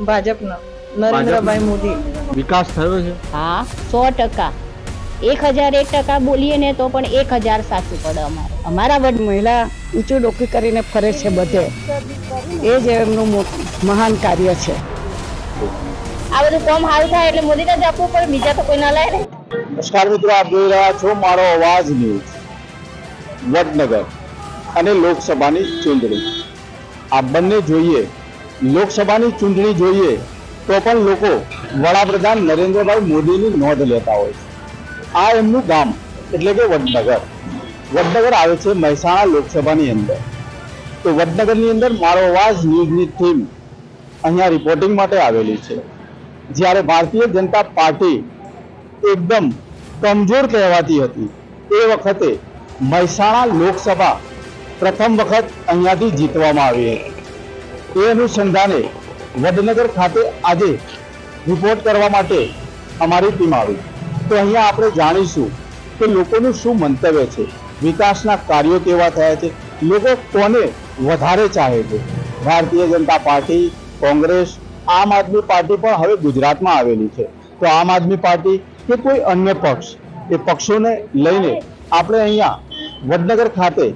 ભાજપનો નરેન્દ્રભાઈ મોદી. વિકાસ થયો છે? હા 100%. 1001% બોલીએ ને તો પણ 1000 સાચું પડે. અમારા વડ મહિલા ઊંચું ડોકી કરીને ફરે છે બધે, એ જ એમનું મહાન કાર્ય છે. આ બધું કોમ હાલ થાય એટલે મોદી ને જ આપવું પડે, બીજા તો કોઈ ના લાય ને. નમસ્કાર મિત્રો, આપ જોઈ રહ્યા છો મારો અવાજ ન્યૂઝ. વડનગર અને લોકસભાની ચૂંટણી, આ બંને જોઈએ, લોકસભાની ચૂંટણી જોઈએ તો પણ લોકો વડાપ્રધાન નરેન્દ્રભાઈ મોદીની નોંધ લેતા હોય છે. આ એમનું ગામ એટલે કે વડનગર. વડનગર આવે છે મહેસાણા લોકસભાની અંદર. તો વડનગરની અંદર મારો અવાજ ન્યૂઝની ટીમ અહીંયા રિપોર્ટિંગ માટે આવેલી છે. જ્યારે ભારતીય જનતા પાર્ટી એકદમ કમજોર કહેવાતી હતી, એ વખતે મહેસાણા લોકસભા પ્રથમ વખત અહીંયાથી જીતવામાં આવી હતી. એ અનુસંધાને વડનગર ખાતે આજે રિપોર્ટ કરવા માટે અમારી ટીમ આવી. તો અહીંયા આપણે જાણીશું કે લોકોનું શું મંતવ્ય છે, વિકાસના કાર્યો કેવા થયા છે, લોકો કોને વધારે ચાહે છે. ભારતીય જનતા પાર્ટી, કોંગ્રેસ, આમ આદમી પાર્ટી પણ હવે ગુજરાતમાં આવેલી છે. તો આમ આદમી પાર્ટી કે કોઈ અન્ય પક્ષ, એ પક્ષોને લઈને આપણે અહીંયા વડનગર ખાતે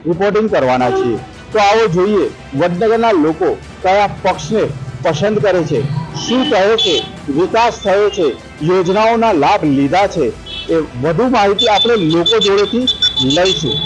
રિપોર્ટિંગ કરવાના છીએ. તો આવો જોઈએ વડનગરના લોકો કયા પક્ષને પસંદ કરે છે, શું કહે છે, વિકાસ થયો છે, યોજનાઓના લાભ લીધા છે, એ વધુ માહિતી આપણે લોકો જોડેથી લઈશું.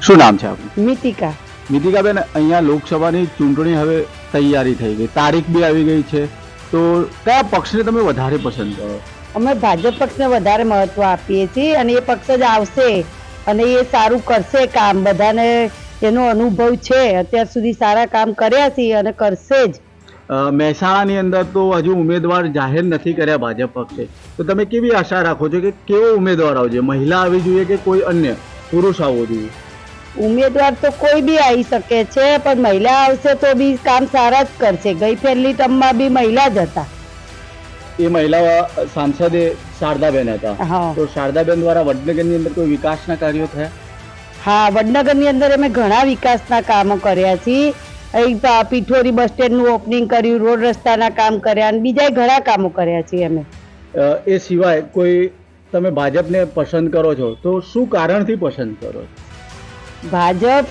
શું નામ છે આપનું? મિતિકા. મિતિકાબેન, અહીંયા લોકસભાની ચૂંટણી હવે તૈયારી થઈ ગઈ, તારીખ બી આવી ગઈ છે, તો કયા પક્ષને તમે વધારે પસંદ કરો? અમે ભાજપ પક્ષને વધારે મહત્વ આપીએ છીએ અને એ પક્ષ જ આવશે અને એ સારું કરશે કામ. બધાને એનો અનુભવ છે, અત્યાર સુધી સારા કામ કર્યા છે અને કરશે જ. મહેસાણાની અંદર તો હજુ ઉમેદવાર જાહેર નથી કર્યા ભાજપ પક્ષે, તો તમે કેવી આશા રાખો છો કે કેવો ઉમેદવાર આવશે? મહિલા આવી જોઈએ કે કોઈ અન્ય પુરુષ આવવો જોઈએ? ઉમેદવાર તો કોઈ બી આવી શકે છે, પણ મહિલા આવશે તો બી કામ સારા જ કરશે. ગઈ પહેલી ટર્મમાં બી મહિલા જ હતા. એ મહિલા સાંસદે શારદાબેન હતા. હા. તો શારદાબેન દ્વારા વડનગરની અંદર કોઈ વિકાસના કાર્યો થયા? હા, વડનગરની અંદર અમે ઘણા વિકાસના કામો કર્યા છીએ. અહીં પીઠોરી બસ સ્ટેન્ડનું ઓપનિંગ કર્યું, રોડ રસ્તાના કામ કર્યા અને બીજા ઘણા કામો કર્યા છીએ અમે. એ સિવાય કોઈ તમે ભાજપને પસંદ કરો છો તો શું કારણથી પસંદ કરો છો? ભાજપ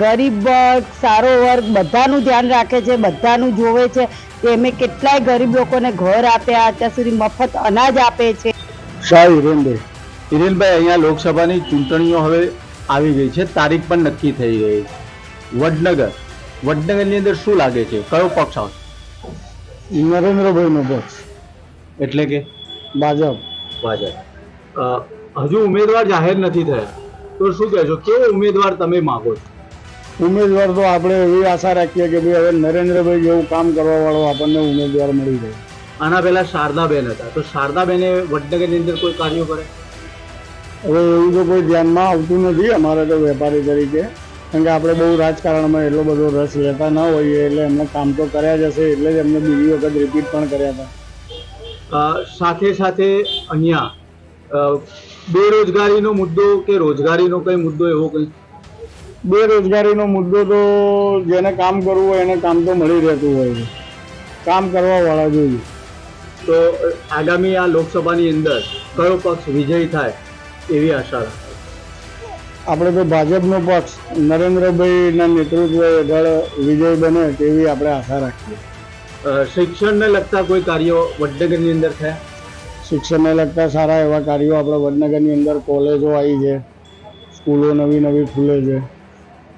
ગરીબ વર્ગ, સારો વર્ગ બધાનું ધ્યાન રાખે છે, બધાનું જોવે છે. એમે કેટલાય ગરીબ લોકોને ઘર આપ્યા, અત્યાર સુધી મફત અનાજ આપે છે. શાહ હિરેનભાઈ, અહીંયા લોકસભાની ચૂંટણીઓ હવે આવી ગઈ છે, તારીખ પણ નક્કી થઈ ગઈ. વડનગરની અંદર શું લાગે છે, કયો પક્ષ આવશે? નરેન્દ્રભાઈનો પક્ષ એટલે કે ભાજપ. હજુ ઉમેદવાર જાહેર નથી થયા, તો શું કહેશો, કેવો ઉમેદવાર તમે માંગો છો? ઉમેદવાર તો આપણે એવી આશા રાખીએ કે ભાઈ હવે નરેન્દ્રભાઈ જેવું કામ કરવા વાળો આપણને ઉમેદવાર મળી જાય. આના પહેલા શારદાબેન હતા, તો શારદાબેને વડનગરની અંદર કોઈ કાર્યો કરે? હવે એવું તો કોઈ ધ્યાનમાં આવતું નથી અમારે તો વેપારી તરીકે, કારણ કે આપણે બહુ રાજકારણમાં એટલો બધો રસ લેતા ન હોઈએ, એટલે એમને કામ તો કર્યા જ હશે, એટલે જ એમને બીજી વખત રિપીટ પણ કર્યા હતા. સાથે સાથે અહીંયા બેરોજગારીનો મુદ્દો કે રોજગારીનો કઈ મુદ્દો એવો કઈ? બેરોજગારીનો મુદ્દો તો જેને કામ કરવું હોય એને કામ તો મળી રહેતું હોય છે, કામ કરવા વાળા જોઈએ. તો આગામી આ લોકસભાની અંદર કયો પક્ષ વિજયી થાય એવી આશા રાખો? આપણે તો ભાજપનો પક્ષ નરેન્દ્રભાઈના નેતૃત્વ હેઠળ વિજય બને તેવી આપણે આશા રાખીએ. શિક્ષણને લગતા કોઈ કાર્યો વડનગરની અંદર થયા? શિક્ષણને લગતા સારા એવા કાર્યો આપણે વડનગરની અંદર કોલેજો આવી છે, સ્કૂલો નવી નવી ખુલે છે,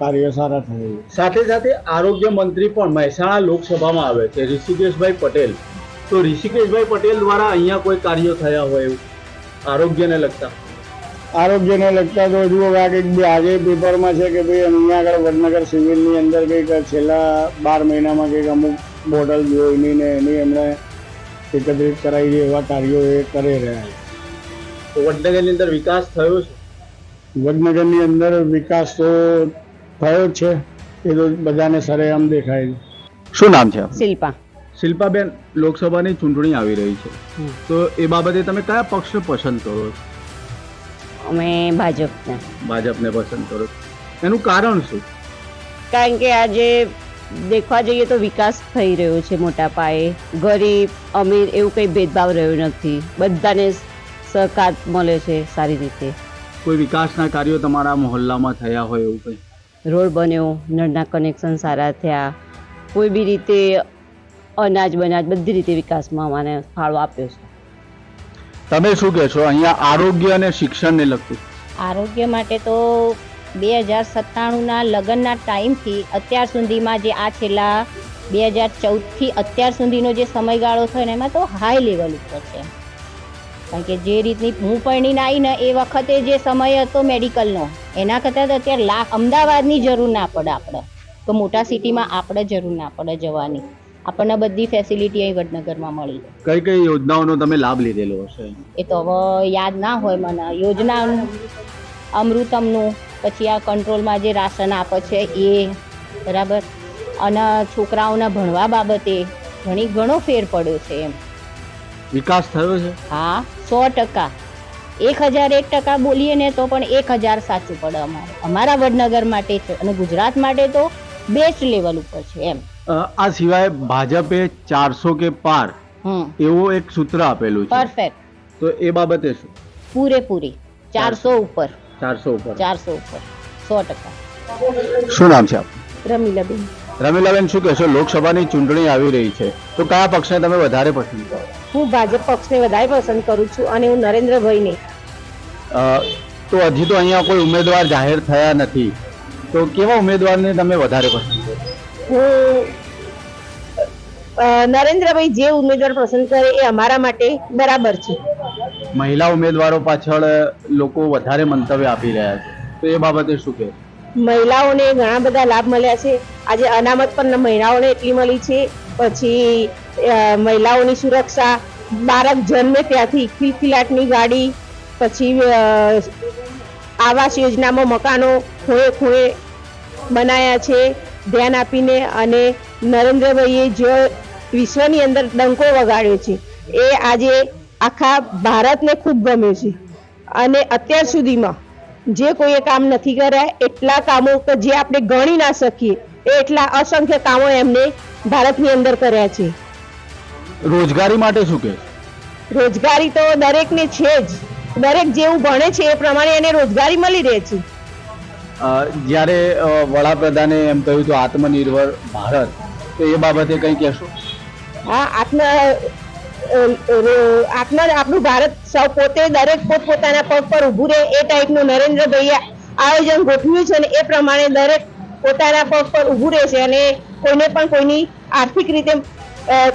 કાર્ય સારા થાય છે. સાથે સાથે આરોગ્ય મંત્રી પણ મહેસાણા લોકસભામાં આવે છે, ઋષિકેશભાઈ પટેલ. તો ઋષિકેશભાઈ પટેલ દ્વારા અહીંયા કોઈ કાર્યો થયા હોય એવું આરોગ્યને લગતા? આરોગ્યને લગતા તો હજુ આજે પેપરમાં છે કે ભાઈ અહીંયા આગળ વડનગર સિવિલની અંદર કંઈક છેલ્લા 12 મહિનામાં કંઈક અમુક બોટલ જોઈની ને એની એમણે એકત્રિત કરાવી છે, એવા કાર્યો એ કરી રહ્યા છે. તો વડનગરની અંદર વિકાસ થયો છે? વડનગરની અંદર વિકાસ તો થયો જ છે, એ તો બધાને સરેઆમ દેખાય છે. શું નામ છે આપનું? શિલ્પા. શિલ્પાબેન, લોકસભાની ચૂંટણી આવી રહી છે, તો એ બાબતે તમે કયા પક્ષને પસંદ કરો છો? અમે ભાજપના. ભાજપને પસંદ કરો છો, એનું કારણ શું? કારણ કે આજે દેખવા જઈએ તો વિકાસ થઈ રહ્યો છે મોટા પાયે. ગરીબ અમીર એવું કંઈ ભેદભાવ રહ્યો નથી, બધાને સહકાર મળે છે સારી રીતે. કોઈ વિકાસના કાર્યો તમારા મહોલ્લામાં થયા હોય એવું કંઈ? રોડ બન્યો, નળના કનેક્શન સારા થયા, કોઈ બી રીતે અનાજ બનાજ બધી રીતે વિકાસમાં અમારે ફાળો આપ્યો છે. તમે શું કહેશો અહીંયા આરોગ્ય અને શિક્ષણને લગતું? આરોગ્ય માટે તો 2097ના લગ્નના ટાઈમથી અત્યાર સુધીમાં જે આ છેલ્લા 2014થી અત્યાર સુધીનો જે સમયગાળો થયો ને એમાં તો હાઈ લેવલ ઉપર છે. કારણ કે જે રીતની હું પરણીને આવી ને એ વખતે જે સમય હતો મેડિકલનો, એના કરતાં તો અત્યારે અમદાવાદની જરૂર ના પડે આપણે, તો મોટા સિટીમાં આપણે જરૂર ના પડે જવાની. આપણને બધી ફેસિલિટી અહીં વડનગરમાં મળી જાય. કઈ કઈ યોજનાઓનો તમે લાભ લીધેલો હશે? એ તો હવે યાદ ના હોય મને. યોજનાનું અમૃતમનું, પછી આ કંટ્રોલમાં જે રાશન આપે છે એ, બરાબર, અને છોકરાઓના ભણવા બાબતે ઘણો ફેર પડ્યો છે એમ. વિકાસ થયો છે? હા, 100%. 1001% બોલીએ ને તો પણ 1000 સાચું પડે અમારા વડનગર માટે છે, અને ગુજરાત માટે તો બેસ્ટ લેવલ ઉપર છે એમ. આ સિવાય ભાજપે 400 કે પાર એવું એક સૂત્ર આપેલું છે, પરફેક્ટ. તો એ બાબતે શું? પૂરેપૂરી 400 ઉપર. 400 ઉપર 100%. શું નામ છે આપનું? રમીલાબેન. રમીલાબેન, શું કહેશો લોકસભાની ચૂંટણી આવી રહી છે, તો કયા પક્ષને તમે વધારે પસંદ કરો? હું ભાજપ પક્ષને વધારે પસંદ કરું છું, અને હું નરેન્દ્રભાઈને. તો હજી તો અહીંયા કોઈ ઉમેદવાર જાહેર થયા નથી, તો કેવા ઉમેદવારને તમે વધારે પસંદ કરો? હું નરેન્દ્રભાઈ જે ઉમેદવાર પસંદ કરે એ અમારા માટે બરાબર છે. મહિલા ઉમેદવારો પાછળ લોકો વધારે મંતવ્ય આપી રહ્યા છે, તો એ બાબતે શું કહે? મહિલાઓને ઘણા બધા લાભ મળ્યા છે. આજે અનામત પણ મહિલાઓને એટલી મળી છે. પછી મહિલાઓની સુરક્ષા, બાળક જન્મે ત્યાંથી ફિલફિલાટની ગાડી, પછી આવાસ યોજનામાં મકાનો ખૂણે ખૂણે બનાયા છે ધ્યાન આપીને. અને નરેન્દ્રભાઈએ જે વિશ્વની અંદર ડંકો વગાડ્યો છે એ આજે આખા ભારતને ખૂબ ગમ્યું છે. અને અત્યાર સુધીમાં જે કોઈએ કામ નથી કર્યા એટલા કામો કે જે આપણે ગણી ના શકીએ એટલા અસંખ્ય કામો એમને ભારતની અંદર કર્યા છે. રોજગારી માટે શું કહે? રોજગારી તો દરેકને છે જ. દરેક જેવું ભણે છે એ પ્રમાણે એને રોજગારી મળી રહે છે. જ્યારે વડાપ્રધાને એમ કહ્યું હતું આત્મનિર્ભર ભારત, તો એ બાબતે કંઈ કહેશો? હા, આપણું ભારત સૌ પોતે દરેક પોતપોતાના પગ પર ઊભું રહે એ ટાઈપનું નરેન્દ્રભાઈએ આયોજન ગોઠવ્યું છે, અને એ પ્રમાણે દરેક પોતાના પગ પર ઊભું રહે છે, અને કોઈને પણ કોઈની આર્થિક રીતે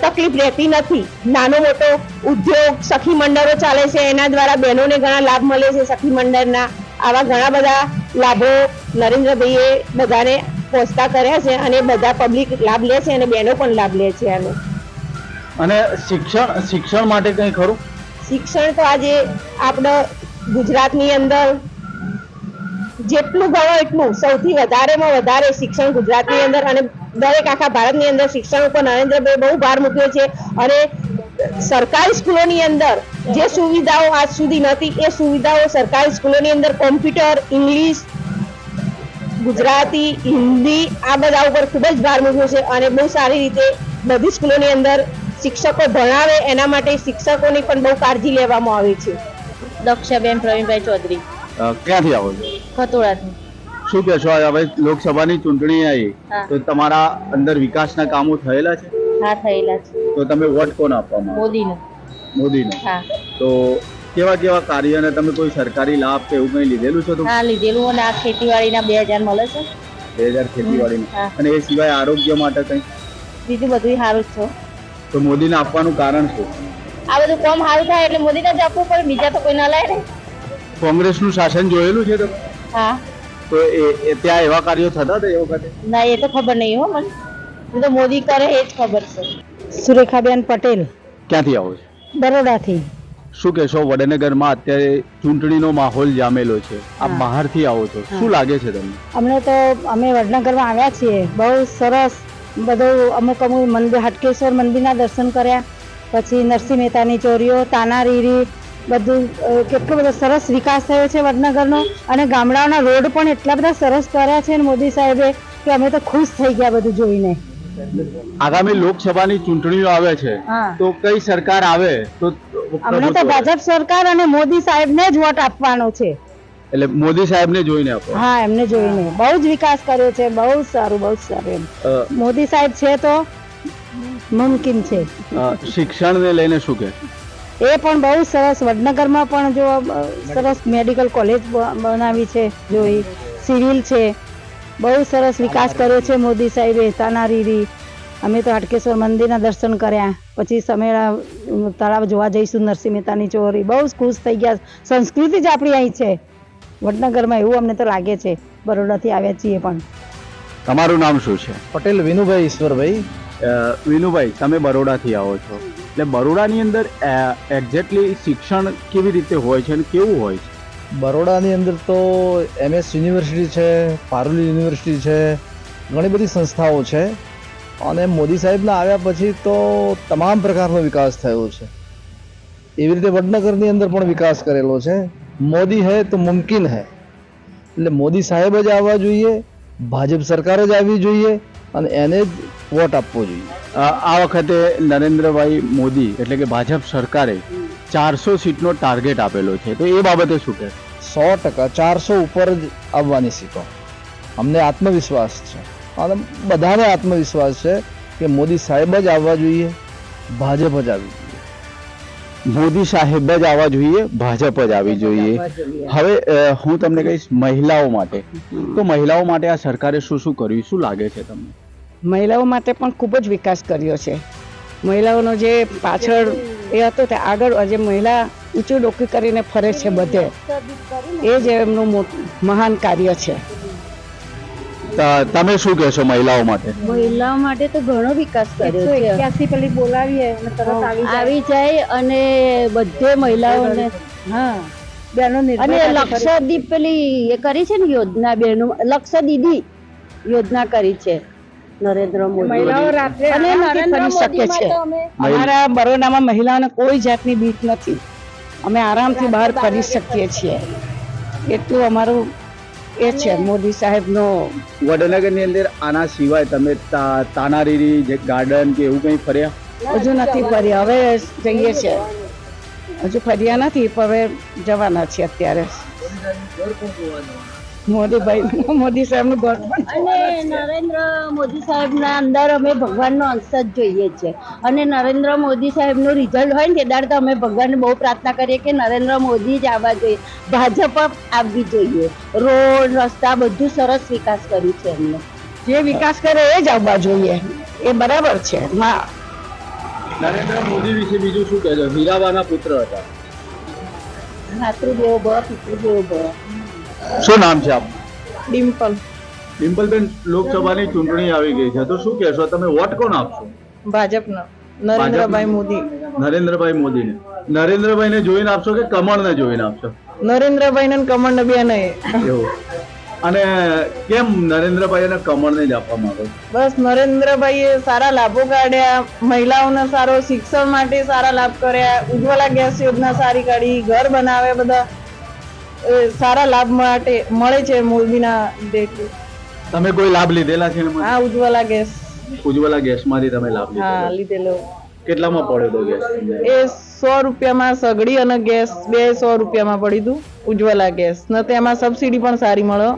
તકલીફ રહેતી નથી. નાનો મોટો ઉદ્યોગ, સખી મંડળો ચાલે છે, એના દ્વારા બહેનોને ઘણા લાભ મળે છે. સખી મંડળના આવા ઘણા બધા લાભો નરેન્દ્રભાઈએ બધાને પહોંચતા કર્યા છે, અને બધા પબ્લિક લાભ લે છે, અને બહેનો પણ લાભ લે છે આનો. અને શિક્ષણ માટે કંઈ ખરું? શિક્ષણ તો આજે આપણા ગુજરાતની અંદર જેટલું ગણો એટલું, સૌથી વધારેમાં વધારે શિક્ષણ ગુજરાતની અંદર અને દરેક આખા ભારતની અંદર શિક્ષણ ઉપર નરેન્દ્રભાઈ બહુ ભાર મૂક્યો છે. અને સરકારી સ્કૂલોની અંદર જે સુવિધાઓ આજ સુધી નથી એ સુવિધાઓ સરકારી સ્કૂલોની અંદર કોમ્પ્યુટર, ઇંગ્લિશ, ગુજરાતી, હિન્દી આ બધા ઉપર ખૂબ જ ભાર મૂક્યો છે. અને બહુ સારી રીતે બધી સ્કૂલોની અંદર શિક્ષકો ભણાવે એના માટે શિક્ષકોની પણ બહુ કાળજી લેવામાં આવે છે. દક્ષાબેન પ્રવીણભાઈ ચૌધરી. ક્યાંથી આવો છો? ખતોડાથી. શું કહેશો? હવે લોકસભાની ચૂંટણી આવી, હા. તો તમારા અંદર વિકાસના કામો થયેલા છે, હા, થયેલા છે. તો તમે વોટ કોણ આપવા માંગો? મોદીનું. મોદીને. હા. તો કેવા કેવા કાર્ય અને તમે કોઈ સરકારી લાભ કે એવું કંઈ લીધેલું છે? તો હા, લીધેલું. અને આ ખેતીવાડીના 2000 મળે છે. 2000 ખેતીવાડીનું. હા. અને એ સિવાય આરોગ્ય માટે કંઈ? બીજું બધું સારું જ છે. તો મોદીને આપવાનું કારણ શું? આ બધું કામ સારું થાય એટલે મોદીને જ આપવું પડે, બીજા તો કોઈ ના લાય ને. કોંગ્રેસનું શાસન જોયેલું છે તમે? હા. તો એ ત્યાં એવા કાર્યો થતા હતા એ વખતે? ના, એ તો ખબર નહીં હો મને. એ તો મોદી કરે એ જ ખબર છે. સુરેખાબેન પટેલ, ક્યાંથી આવો છો? બરોડાથી. શું કહેશો, વડનગરમાં અત્યારે ચૂંટણીનો માહોલ જામેલો છે, આપ હા. બહારથી આવો છો, શું લાગે છે તમને? અમને તો અમે વડનગરમાં આવ્યા છીએ, બહુ સરસ બધું અમુક મંદિર, હાટકેશ્વર મંદિરના દર્શન કર્યા, પછી નરસિંહ મહેતાની ચોરીઓ, તાનારીરી, બધું કેટલો બધો સરસ વિકાસ થયો છે વડનગરનો, અને ગામડાઓના રોડ પણ એટલા બધા સરસ કર્યા છે ને મોદી સાહેબે કે અમે તો ખુશ થઈ ગયા બધું જોઈને. આગામી લોકસભાની ચૂંટણીઓ આવે છે, હા. તો કઈ સરકાર આવે તો અમને તો ભાજપ સરકાર અને મોદી સાહેબને જ વોટ આપવાનો છે. એટલે મોદી સાહેબને જોઈને આપો. હા, એમને જોઈને બહુ જ વિકાસ કર્યો છે, બહુ જ સારું, બહુ જ સારું. એમ મોદી સાહેબ છે તો મુમકિન છે. શિક્ષણને લઈને શું કે? એ પણ બહુ સરસ, વડનગરમાં પણ જો સરસ મેડિકલ કોલેજ બનાવી છે, જોઈ સિવિલ છે, બહુ સરસ વિકાસ કર્યો છે મોદી સાહેબે. તાનારીરી, અમે તો હાટકેશ્વર મંદિરના દર્શન કર્યા, પછી સમેળા તળાવ જોવા જઈશું, નરસિંહ મહેતાની ચોરી, બહુ જ ખુશ થઈ ગયા. સંસ્કૃતિ જ આપણી અહીં છે વડનગરમાં, એવું અમને તો લાગે છે. બરોડાથી આવ્યા છીએ. પણ તમારું નામ શું છે? પટેલ વિનુભાઈ ઈશ્વરભાઈ. વિનુભાઈ, તમે બરોડાથી આવો છો, એટલે બરોડાની અંદર એક્ઝેક્ટલી શિક્ષણ કેવી રીતે હોય છે અને કેવું હોય છે? બરોડાની અંદર તો MS યુનિવર્સિટી છે, પારુલી યુનિવર્સિટી છે, ઘણી બધી સંસ્થાઓ છે, અને મોદી સાહેબના આવ્યા પછી તો તમામ પ્રકારનો વિકાસ થયો છે. એવી રીતે વડનગરની અંદર પણ વિકાસ કરેલો છે. મોદી હૈ તો મુમકિન હૈ, એટલે મોદી સાહેબ જ આવવા જોઈએ, ભાજપ સરકાર જ આવવી જોઈએ, અને એને જ વોટ આપવો જોઈએ. આ વખતે નરેન્દ્રભાઈ મોદી એટલે કે ભાજપ સરકારે 400 સીટનો ટાર્ગેટ આપેલો છે, તો એ બાબતે શું કહે? 100% 400 ઉપર જ આવવાની સીટો. અમને આત્મવિશ્વાસ છે, અને બધાને આત્મવિશ્વાસ છે કે મોદી સાહેબ જ આવવા જોઈએ, ભાજપ જ આવવી જોઈએ. મોદી સાહેબ જ આવવા જોઈએ, ભાજપ જ આવી જોઈએ. હવે હું તમને કહીશ મહિલાઓ માટે, તો મહિલાઓ માટે આ સરકારે શું શું કર્યું, શું લાગે છે તમને? મહિલાઓ માટે પણ ખૂબ જ વિકાસ કર્યો છે. મહિલાઓનો જે પાછળ એ હતો તે આગળ આજે મહિલા ઊંચું ડોકી કરીને ફરે છે બધે, એ જ એમનું મહાન કાર્ય છે. તમે શું કહેશો મહિલાઓ માટે? મહિલાઓ માટે તો ઘણો વિકાસ કર્યો છે. 181 પેલી બોલાવીએ અને તરત આવી જાય, અને બધે મહિલાઓને હા, બેનો અને લક્ષદ્વીપ પેલી એ કરી છે ને યોજના, બેનો લક્ષ દીદી યોજના કરી છે નરેન્દ્ર મોદી. મહિલાઓ રાત્રે અને આરામથી નરેન્દ્ર ફરી શકે મોદીમાં છે. તો અમે અમારા બરોડામાં મહિલાઓને કોઈ જાતની બીક નથી, અમે આરામથી બહાર ફરી શકીએ છીએ. એટલું અમારું એ છે મોદી સાહેબનો. વડનગરની અંદર આના સિવાય તમે તાનારીરી જે ગાર્ડન કે એવું કંઈ ફર્યા? હજુ નથી ફર્યા, હવે જઈએ છીએ. હજુ ફર્યા નથી, પણ હવે જવાના છીએ અત્યારે. મોદી સાહેબનું ઘર પણ અને નરેન્દ્ર મોદી સાહેબના અંદર અમે ભગવાનનો અંશ જ જોઈએ છે. અને નરેન્દ્ર મોદી સાહેબનું રિઝલ્ટ હોય ને તે દાડે તો અમે ભગવાનને બહુ પ્રાર્થના કરીએ કે નરેન્દ્ર મોદી જ આવવા જોઈએ, ભાજપ આવવી જોઈએ. રોડ રસ્તા બધું સરસ વિકાસ કર્યું છે એમને. જે વિકાસ કરે એ જ આવવા જોઈએ, એ બરાબર છે. નરેન્દ્ર મોદી વિશે બીજું શું કહેજો? હીરાબાના પુત્ર હતા. માતૃદેવો ભવ પિતૃદેવો ભવ. શું નામ છે આપનું? ડિમ્પલ. ડિમ્પલબેન, લોકસભાની ચૂંટણી આવી ગઈ છે, તો શું કહેશો, તમે વોટ કોણ આપશો? ભાજપનો નરેન્દ્રભાઈ મોદી. નરેન્દ્રભાઈ મોદીને. નરેન્દ્રભાઈને જોઈને આપશો કે કમળને જોઈને આપશો? નરેન્દ્રભાઈ ને કમળ બે નહીં. એવું. અને કેમ નરેન્દ્રભાઈ અને કમળને જ આપવા માંગો? બસ નરેન્દ્રભાઈએ સારા લાભો કાઢ્યા, મહિલાઓને સારો શિક્ષણ માટે સારા લાભ કર્યા, ઉજ્જવલા ગેસ યોજના સારી કાઢી, ઘર બનાવે, બધા સારા લાભ માટે મળે છે મોદીના દેખથી. તમે કોઈ લાભ લીધેલા છે એમાં? હા, ઉજ્જવલા ગેસ. ઉજ્જવલા ગેસમાંથી તમે લાભ હા, લીધેલો? લીધેલો. કેટલામાં પડ્યો તો ગેસ? એ 100 રૂપિયામાં સગડી અને ગેસ બે 100 રૂપિયામાં પડી હતું ઉજ્જવલા ગેસ ને. તેમાં સબસિડી પણ સારી મળે.